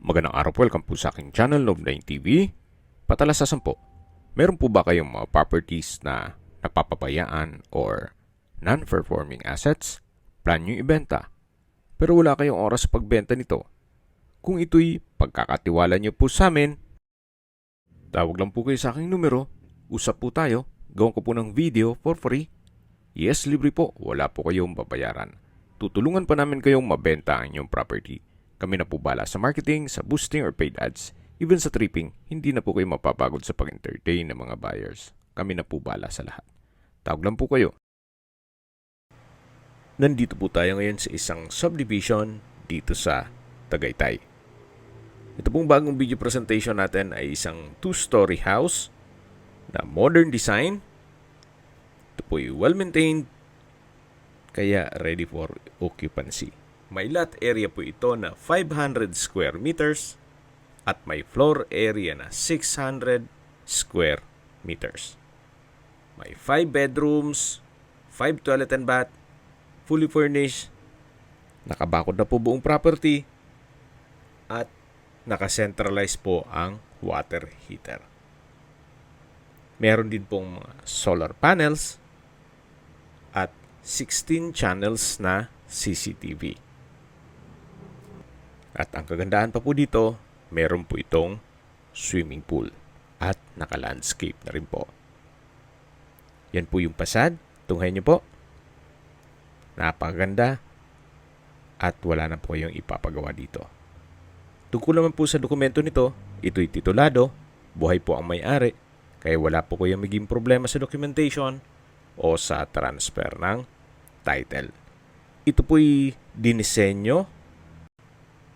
Magandang araw po, welcome po sa aking channel, Love9 TV. Patalasasan po, meron po ba kayong mga properties na napapabayaan or non-performing assets? Plan nyo ibenta, pero wala kayong oras sa pagbenta nito. Kung ito'y pagkakatiwala nyo po sa amin, tawag lang po kayo sa aking numero, usap po tayo, gawin ko po ng video for free. Yes, libre po, wala po kayong babayaran. Tutulungan pa namin kayong mabenta ang inyong property. Kami na po bala sa marketing, sa boosting or paid ads. Even sa tripping, hindi na po kayo mapapagod sa pag-entertain ng mga buyers. Kami na po bala sa lahat. Tawag lang po kayo. Nandito po tayo ngayon sa isang subdivision dito sa Tagaytay. Ito pong bagong video presentation natin ay isang 2-story house na modern design. Ito po ay well-maintained, kaya ready for occupancy. May lot area po ito na 500 square meters at may floor area na 600 square meters. May 5 bedrooms, 5 toilet and bath, fully furnished, nakabakod na po buong property, at naka-centralize po ang water heater. Meron din pong mga solar panels at 16 channels na CCTV. At ang kagandahan pa po dito, meron po itong swimming pool at naka-landscape na rin po. Yan po yung pasad. Tunghayin nyo po. Napakaganda at wala na po kayong ipapagawa dito. Tungkol naman po sa dokumento nito, ito'y titulado, buhay po ang may-ari, kaya wala po kayong maging problema sa documentation o sa transfer ng title. Ito po'y dinisenyo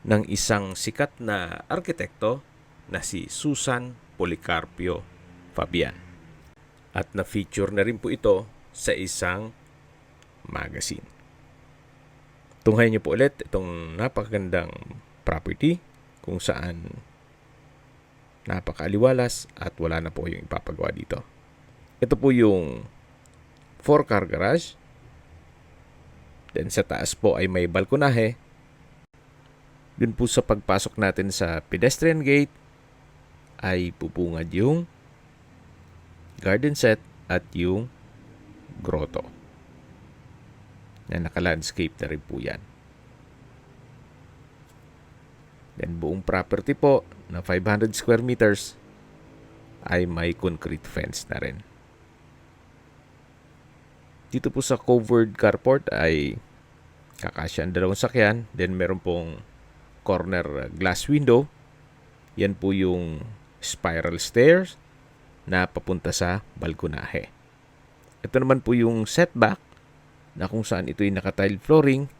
ng isang sikat na arkitekto na si Susan Policarpio Fabian. At na-feature na rin po ito sa isang magazine. Tunghayin niyo po ulit itong napakagandang property kung saan napakaaliwalas at wala na po yung ipapagawa dito. Ito po yung 4-car garage. Then sa taas po ay may balkonahe. Dun po sa pagpasok natin sa pedestrian gate ay pupungad yung garden set at yung grotto. Na naka-landscape na rin po yan. Then buong property po na 500 square meters ay may concrete fence na rin. Dito po sa covered carport ay kakasya ang dalawang sakyan. Then meron pong corner glass window. Yan po yung spiral stairs na papunta sa balkonahe. Ito naman po yung setback na kung saan ito'y naka-tile flooring.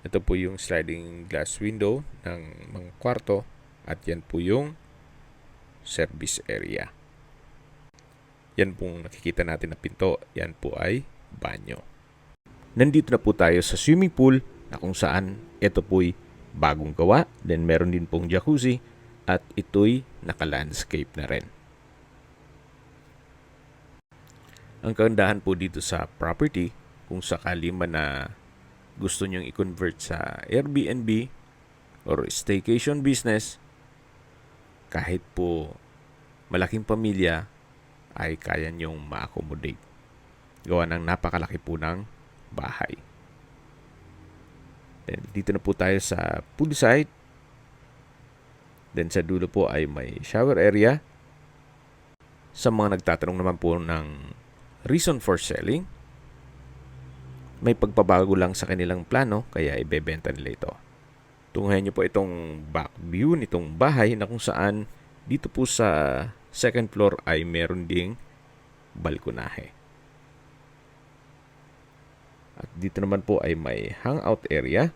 Ito po yung sliding glass window ng mga kwarto at yan po yung service area. Yan pong nakikita natin na pinto, yan po ay banyo. Nandito na po tayo sa swimming pool na kung saan ito po'y bagong gawa. Then meron din pong jacuzzi at ito'y naka-landscape na rin. Ang kagandahan po dito sa property, kung sakali man na gusto nyong i-convert sa Airbnb or staycation business, kahit po malaking pamilya ay kaya nyong ma-accommodate. Gawa ng napakalaki po ng bahay. Then, dito na po tayo sa pool side. Then, sa dulo po ay may shower area. Sa mga nagtatanong naman po ng reason for selling, may pagpabago lang sa kanilang plano, kaya ibebenta nila ito. Tunghayan nyo po itong back view nitong bahay na kung saan dito po sa second floor ay meron ding balkonahe. At dito naman po ay may hangout area.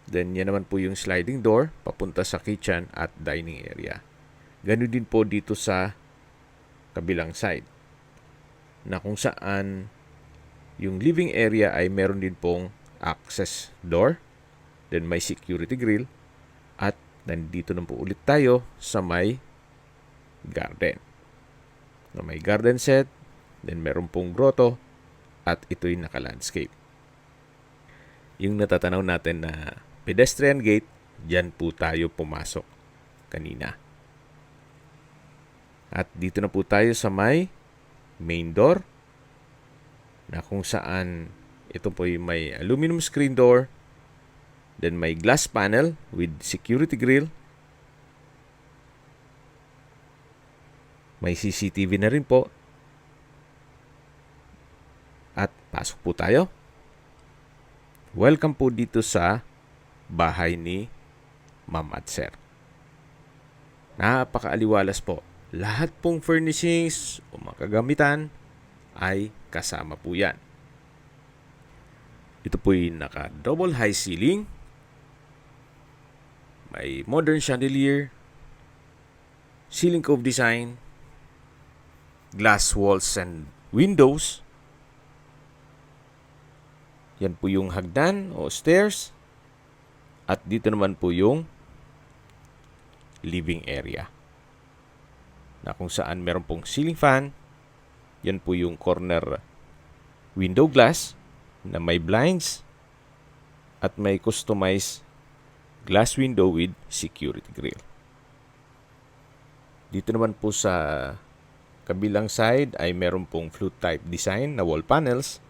Then yan naman po yung sliding door papunta sa kitchen at dining area. Ganun din po dito sa kabilang side na kung saan yung living area ay meron din pong access door. Then may security grill. At nandito na po ulit tayo sa may garden. Na may garden set. Then meron pong grotto. At ito'y naka-landscape. Yung natatanaw natin na pedestrian gate Diyan po tayo pumasok kanina. At dito na po tayo sa may main door na kung saan ito po yung may aluminum screen door, then may glass panel with security grill. May CCTV na rin po. At pasok po tayo. Welcome po dito sa bahay ni Ma'am at Sir. Napakaaliwalas po. Lahat pong furnishings o mga kagamitan ay kasama po yan. Ito po yung naka-double high ceiling. May modern chandelier, ceiling cove design, glass walls and windows. Yan po yung hagdan o stairs. At dito naman po yung living area, na kung saan meron pong ceiling fan. Yan po yung corner window glass na may blinds at may customized glass window with security grill. Dito naman po sa kabilang side ay meron pong flute type design na wall panels.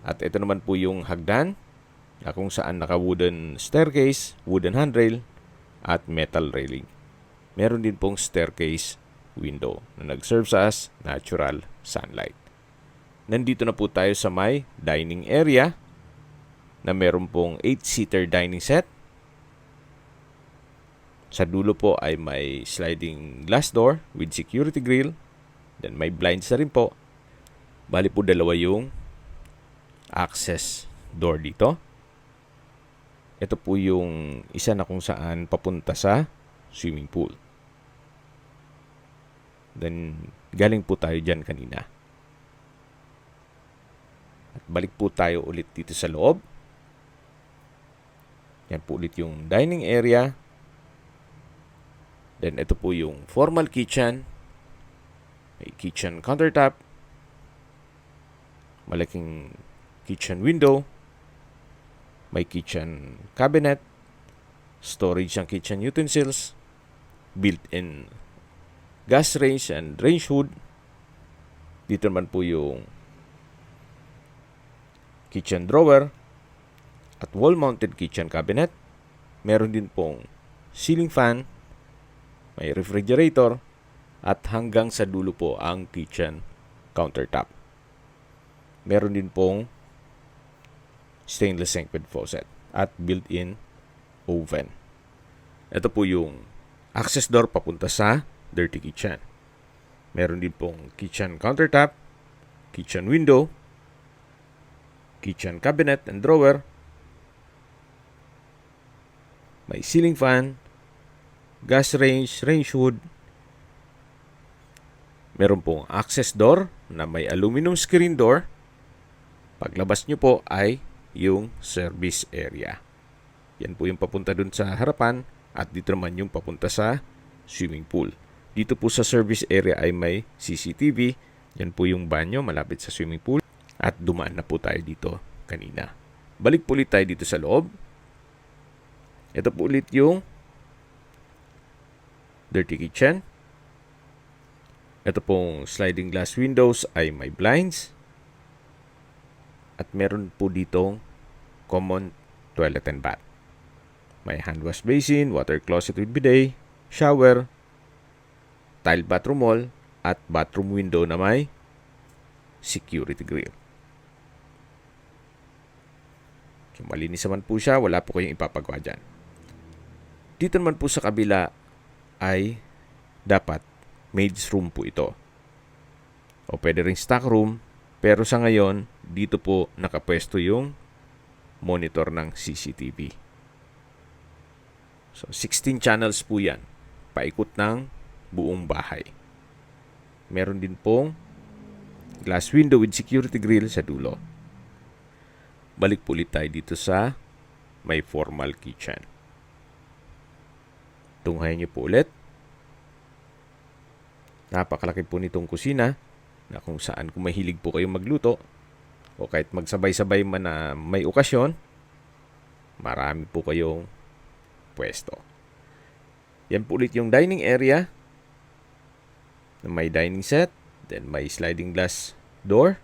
At ito naman po yung hagdan na kung saan naka-wooden staircase, wooden handrail, at metal railing. Meron din pong staircase window na nag-serve as natural sunlight. Nandito na po tayo sa may dining area na meron pong 8-seater dining set. Sa dulo po ay may sliding glass door with security grill. Then may blinds na rin po. Bali po dalawa yung access door dito. Ito po yung isa na kung saan papunta sa swimming pool. Then, galing po tayo dyan kanina. At balik po tayo ulit dito sa loob. Yan po ulit yung dining area. Then, ito po yung formal kitchen. May kitchen countertop. Malaking kitchen window. May kitchen cabinet, storage ng kitchen utensils, built-in gas range and range hood. Dito naman po yung kitchen drawer at wall-mounted kitchen cabinet. Meron din pong ceiling fan, may refrigerator, at hanggang sa dulo po ang kitchen countertop. Meron din pong stainless sink with faucet at built-in oven. Ito po yung access door papunta sa dirty kitchen. Meron din pong kitchen countertop, kitchen window, kitchen cabinet and drawer, may ceiling fan, gas range, range hood. Meron pong access door na may aluminum screen door. Paglabas nyo po ay yung service area. Yan po yung papunta dun sa harapan at dito naman yung papunta sa swimming pool. Dito po sa service area ay may CCTV. Yan po yung banyo malapit sa swimming pool at dumaan na po tayo dito kanina. Balik po ulit tayo dito sa loob. Ito po ulit yung dirty kitchen. Ito pong sliding glass windows ay may blinds. At meron po ditong common toilet and bath. May hand wash basin, water closet with bidet, shower, tile bathroom wall, at bathroom window na may security grill. So, malinis naman po siya, wala po kayong ipapagawa dyan. Dito naman po sa kabila ay dapat maid's room po ito. O pwede ring stock room, pero sa ngayon, dito po nakapwesto yung monitor ng CCTV. So, 16 channels po yan. Paikot ng buong bahay. Meron din pong glass window with security grill sa dulo. Balik po ulit tayo dito sa may formal kitchen. Tunghayan niyo po ulit. Napakalaki po nitong kusina na kung saan kung mahilig po kayong magluto o kahit magsabay-sabay man na may okasyon, marami po kayong pwesto. Yan po ulit yung dining area na may dining set, then may sliding glass door.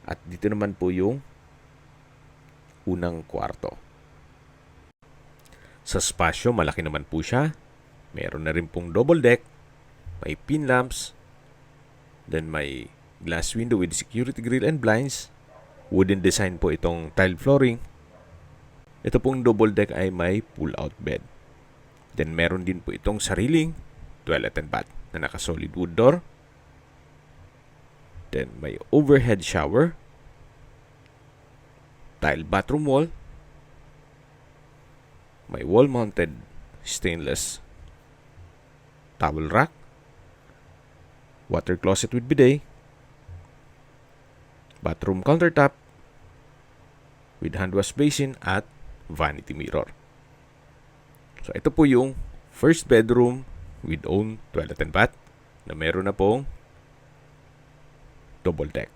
At dito naman po yung unang kwarto. Sa spasyo, malaki naman po siya. Meron na rin pong double deck, may pin lamps, then may glass window with security grill and blinds. Wooden design po itong tile flooring. Ito pong double deck ay may pull-out bed. Then meron din po itong sariling toilet and bath na naka-solid wood door. Then may overhead shower, tile bathroom wall, may wall-mounted stainless towel rack, water closet with bidet, bathroom countertop with hand wash basin at vanity mirror. So ito po yung first bedroom with own toilet and bath na meron na pong double deck.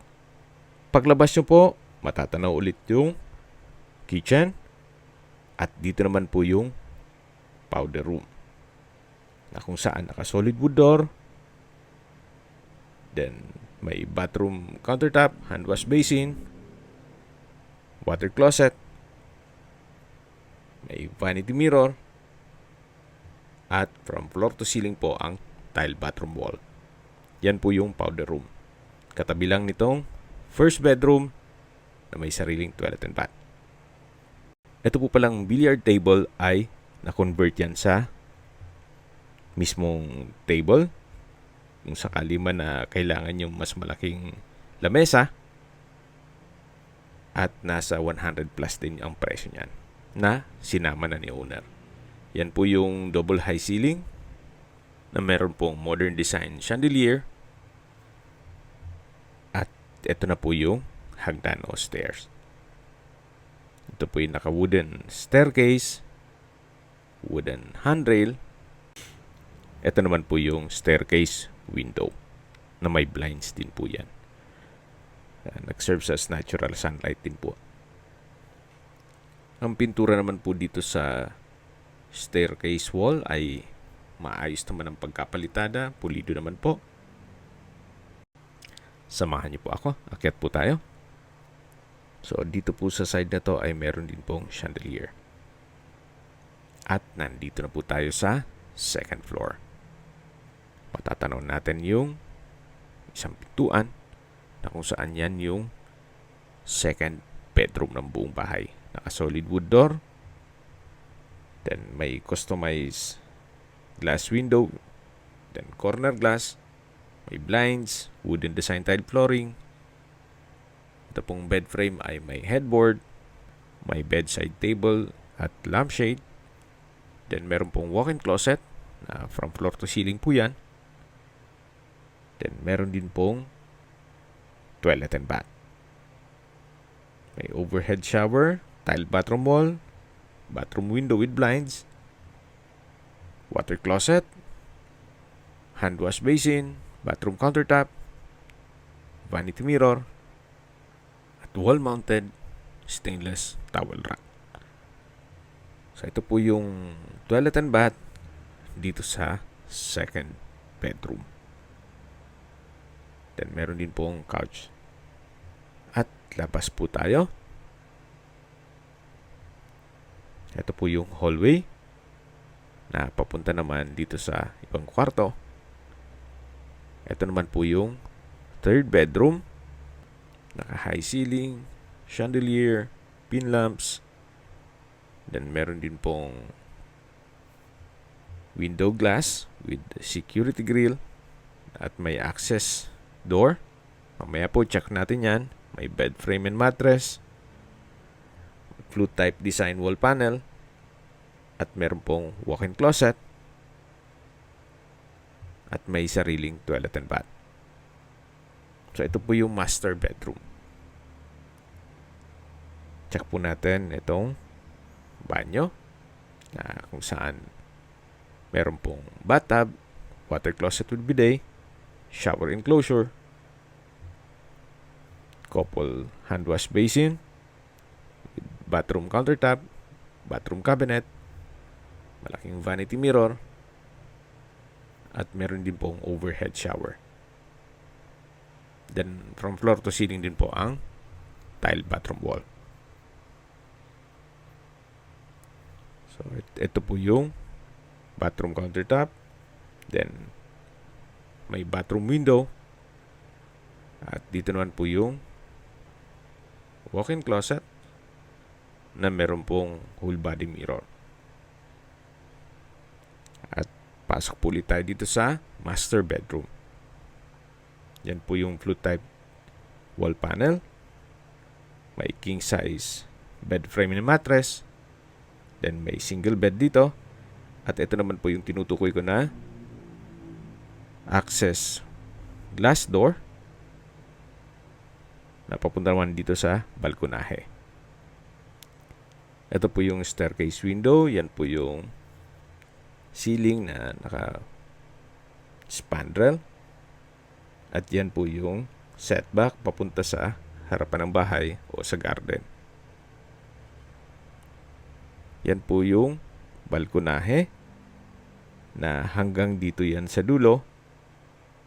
Paglabas nyo po, matatanaw ulit yung kitchen at dito naman po yung powder room na kung saan naka-solid wood door. Then may bathroom countertop, hand wash basin, water closet, may vanity mirror, at from floor to ceiling po ang tile bathroom wall. Yan po yung powder room. Katabi lang nitong first bedroom na may sariling toilet and bath. Ito po palang billiard table ay na-convert yan sa mismong table. Kung sakali man na kailangan yung mas malaking lamesa, at nasa 100 plus din ang presyo niyan na sinama na ni owner. Yan po yung double high ceiling na meron pong modern design chandelier. At ito na po yung hagdan o stairs. Ito po yung naka-wooden staircase, wooden handrail. Ito naman po yung staircase window na may blinds din po yan. Nag-serve as natural sunlight din po. Ang pintura naman po dito sa staircase wall ay maayos naman ang pagkapalitada. Pulido naman po. Samahan niyo po ako. Akyat po tayo. So, dito po sa side na to ay meron din pong chandelier. At nandito na po tayo sa second floor. Matatanaw natin yung isang pintuan na kung saan yan yung second bedroom ng buong bahay. Naka-solid wood door. Then may customized glass window. Then corner glass. May blinds. Wooden design tile flooring. Ito pong bed frame ay may headboard. May bedside table at lampshade. Then meron pong walk-in closet na from floor to ceiling po yan. Then meron din pong toilet and bath. May overhead shower, tile bathroom wall, bathroom window with blinds, water closet, hand wash basin, bathroom countertop, vanity mirror, at wall-mounted stainless towel rack. So ito po yung toilet and bath dito sa second bedroom. Then meron din pong couch. At labas po tayo. Ito po yung hallway na papunta naman dito sa ibang kwarto. Ito naman po yung third bedroom. Naka-high ceiling, chandelier, pin lamps. Then meron din pong window glass with security grill at may access door. Mamaya po check natin yan. May bed frame and mattress, flute type design wall panel, at meron pong walk-in closet, at may sariling toilet and bath. So ito po yung master bedroom. Check po natin itong banyo na kung saan meron pong bathtub, water closet with bidet, shower enclosure, couple hand wash basin, bathroom countertop, bathroom cabinet, malaking vanity mirror, at meron din pong overhead shower. Then, from floor to ceiling din po ang tile bathroom wall. So, ito po yung bathroom countertop. Then, may bathroom window. At dito naman po yung walk-in closet na meron pong whole body mirror. At pasok po ulit tayo dito sa master bedroom. Yan po yung flute type wall panel. May king size bed frame and mattress. Then may single bed dito. At ito naman po yung tinutukoy ko na access glass door na papunta naman dito sa balkonahe. Ito po yung staircase window. Yan po yung ceiling na naka spandrel. At yan po yung setback papunta sa harapan ng bahay o sa garden. Yan po yung balkonahe na hanggang dito yan sa dulo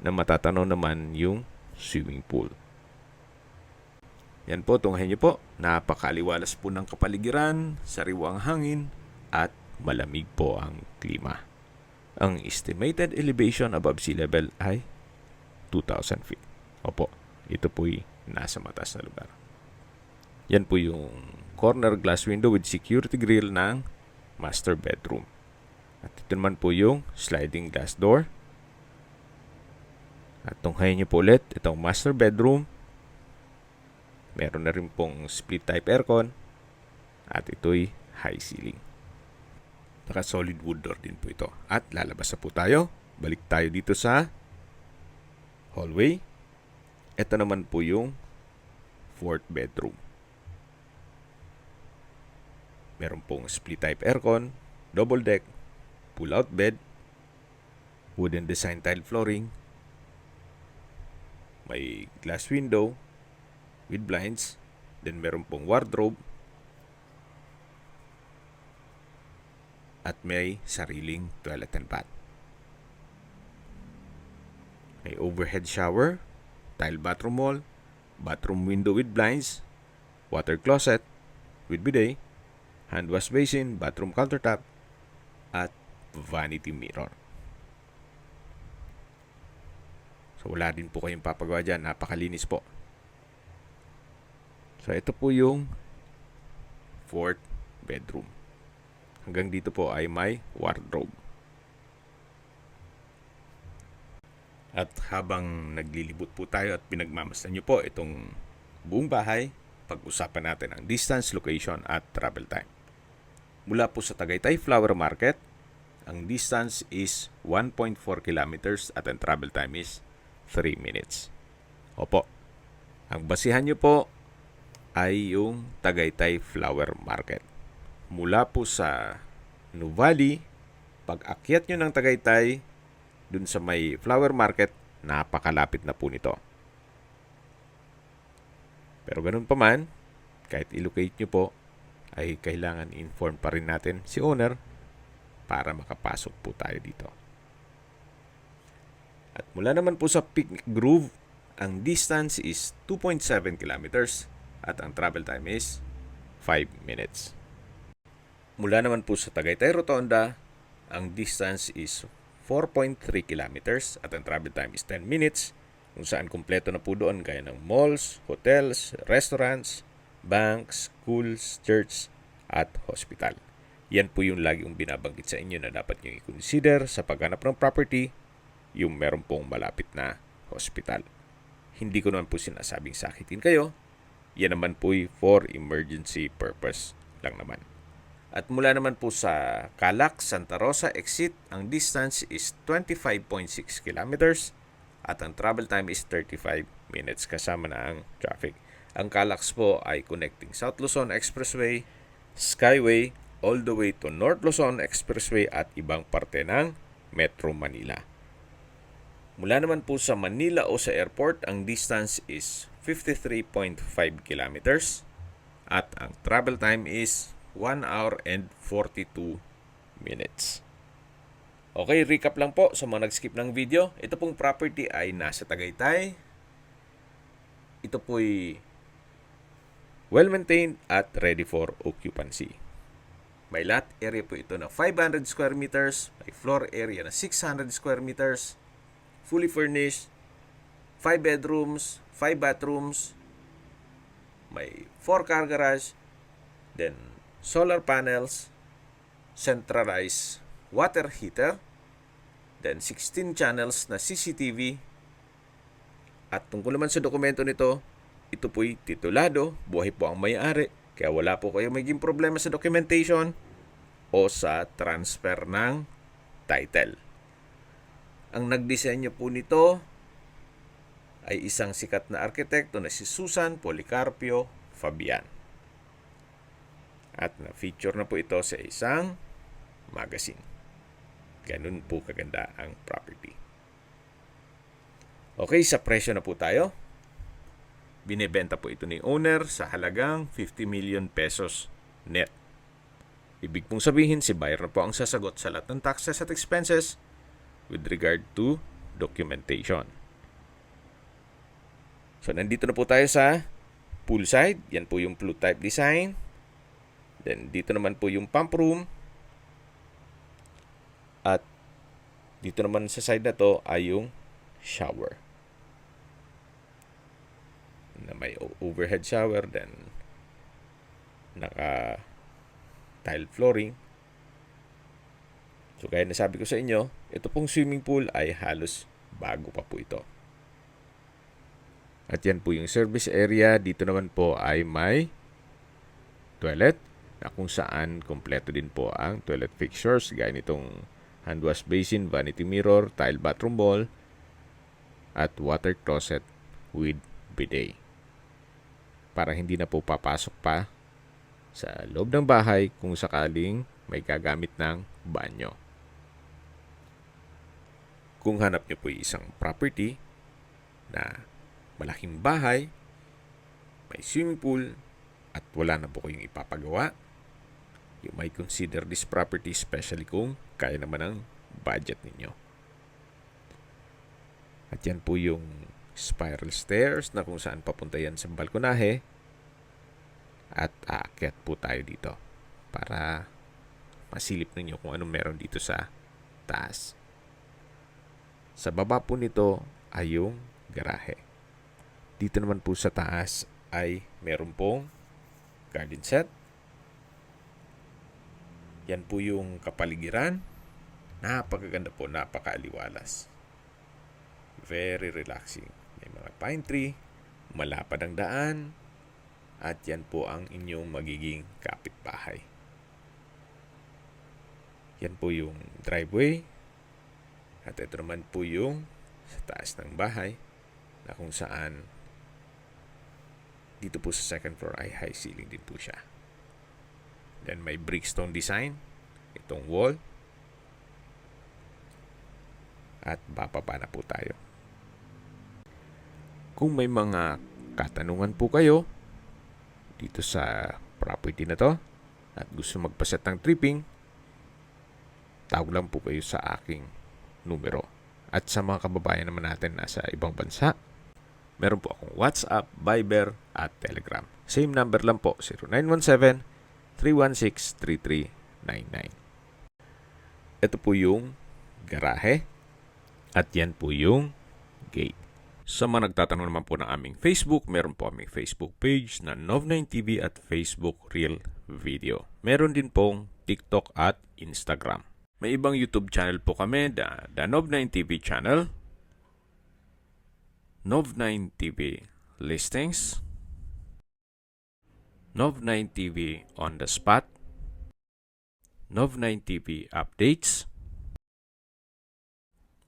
na matatanaw naman yung swimming pool. Yan po, tunghayin niyo po. Napakaliwalas po ng kapaligiran, sariwang hangin, at malamig po ang klima. Ang estimated elevation above sea level ay 2,000 feet. Opo, ito po'y nasa mataas na lugar. Yan po yung corner glass window with security grill ng master bedroom. At ito naman po yung sliding glass door. At tunghayin niyo po ulit, itong master bedroom. Meron na rin pong split type aircon. At ito'y high ceiling. Naka solid wood door din po ito. At lalabas na po tayo. Balik tayo dito sa hallway. Ito naman po yung fourth bedroom. Meron pong split type aircon, double deck, pull out bed, wooden design tile flooring, may glass window with blinds, then meron pong wardrobe, at may sariling toilet and bath. May overhead shower, tile bathroom wall, bathroom window with blinds, water closet with bidet, hand wash basin, bathroom countertop, at vanity mirror. So wala din po kayong papagawa dyan. Napakalinis po. So ito po yung fourth bedroom. Hanggang dito po ay may wardrobe. At habang naglilibot po tayo at pinagmamasdan nyo po itong buong bahay, pag-usapan natin ang distance, location at travel time. Mula po sa Tagaytay Flower Market, ang distance is 1.4 kilometers at ang travel time is 3 minutes. Opo, ang basihan nyo po ay yung Tagaytay Flower Market. Mula po sa Nuvali, pag-akyat nyo ng Tagaytay, dun sa may flower market, napakalapit na po nito. Pero ganun pa man, kahit ilocate nyo po, ay kailangan inform pa rin natin si owner para makapasok po tayo dito. At mula naman po sa Picnic Grove, ang distance is 2.7 kilometers at ang travel time is 5 minutes. Mula naman po sa Tagaytay Rotonda, ang distance is 4.3 kilometers at ang travel time is 10 minutes, kung saan kumpleto na po doon gaya ng malls, hotels, restaurants, banks, schools, church, at hospital. Yan po yung lagi yung binabanggit sa inyo na dapat nyo i-consider sa paghanap ng property, yung meron pong malapit na hospital. Hindi ko naman po sinasabing sakitin kayo. Yan naman po for emergency purpose lang naman. At mula naman po sa Calac, Santa Rosa exit, ang distance is 25.6 kilometers at ang travel time is 35 minutes kasama na ang traffic. Ang Calac po ay connecting South Luzon Expressway, Skyway, all the way to North Luzon Expressway at ibang parte ng Metro Manila. Mula naman po sa Manila o sa airport, ang distance is 53.5 kilometers at ang travel time is 1 hour and 42 minutes. Okay, recap lang po sa mga nag-skip ng video. Ito pong property ay nasa Tagaytay. Ito po'y well-maintained at ready for occupancy. May lot area po ito na 500 square meters, may floor area na 600 square meters, fully furnished, 5 bedrooms, 5 bathrooms, may 4 car garage, then solar panels, centralized water heater, then 16 channels na CCTV. At tungkol naman sa dokumento nito, ito po'y titulado, buhay po ang may-ari, kaya wala po kayo maging problema sa documentation o sa transfer ng title. Ang nagdisenyo po nito ay isang sikat na arkitekto na si Susan Policarpio Fabian. At na-feature na po ito sa isang magazine. Ganun po kaganda ang property. Okay, sa presyo na po tayo. Binebenta po ito ni owner sa halagang 50 million pesos net. Ibig pong sabihin, si buyer na po ang sasagot sa lahat ng taxes at expenses with regard to documentation. So, nandito na po tayo sa poolside. Yan po yung blue type design. Then, dito naman po yung pump room. At dito naman sa side na to ay yung shower. Na may overhead shower, then naka tile flooring. So gaya na sabi ko sa inyo, ito pong swimming pool ay halos bago pa po ito. At yan po yung service area. Dito naman po ay may toilet na kung saan kompleto din po ang toilet fixtures gaya nitong hand wash basin, vanity mirror, tile bathroom bowl, at water closet with bidet. Para hindi na po papasok pa sa loob ng bahay kung sakaling may gagamit ng banyo. Kung hanap nyo po isang property na malaking bahay, may swimming pool, at wala na po kayong ipapagawa, you might consider this property, especially kung kaya naman ang budget ninyo. At yan po yung spiral stairs na kung saan papunta yan sa balkonahe. At aakyat po tayo dito para masilip ninyo kung anong meron dito sa taas. Sa baba po nito ay yung garahe. Dito naman po sa taas ay meron pong garden set. Yan po yung kapaligiran. Napakaganda po, napakaaliwalas. Very relaxing. May mga pine tree, malapad ang daan, at yan po ang inyong magiging kapitbahay. Yan po yung driveway, at ito naman po yung sa taas ng bahay na kung saan dito po sa second floor ay high ceiling din po siya. Then may brickstone design itong wall, at bababa na po tayo. Kung may mga katanungan po kayo dito sa property na to at gusto magpaset ng tripping, tawag lang po kayo sa aking numero. At sa mga kababayan naman natin nasa ibang bansa, meron po akong WhatsApp, Viber, at Telegram. Same number lang po, 0917-316-3399. Ito po yung garahe at yan po yung gate. Sa mga nagtatanong naman po ng aming Facebook, meron po aming Facebook page na Nov9TV at Facebook Real Video. Meron din pong TikTok at Instagram. May ibang YouTube channel po kami, the Nov9TV channel, Nov9TV Listings, Nov9TV On The Spot, Nov9TV Updates,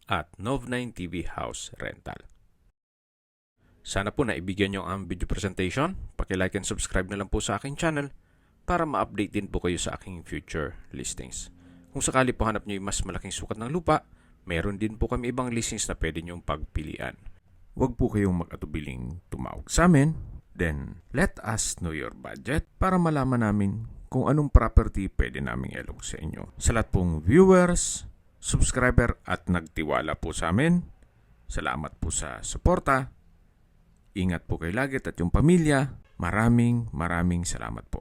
at Nov9TV House Rental. Sana po naibigyan nyo ang video presentation. Paki-like and subscribe na lang po sa aking channel para ma-update din po kayo sa aking future listings. Kung sakali po hanap nyo yung mas malaking sukat ng lupa, meron din po kami ibang listings na pwede nyong pagpilian. Huwag po kayong mag-atubiling tumawag sa amin. Then, let us know your budget para malaman namin kung anong property pwede naming ilog sa inyo. Sa lahat pong viewers, subscriber at nagtiwala po sa amin, salamat po sa suporta. Ingat po kayo lagi at yung pamilya. Maraming salamat po.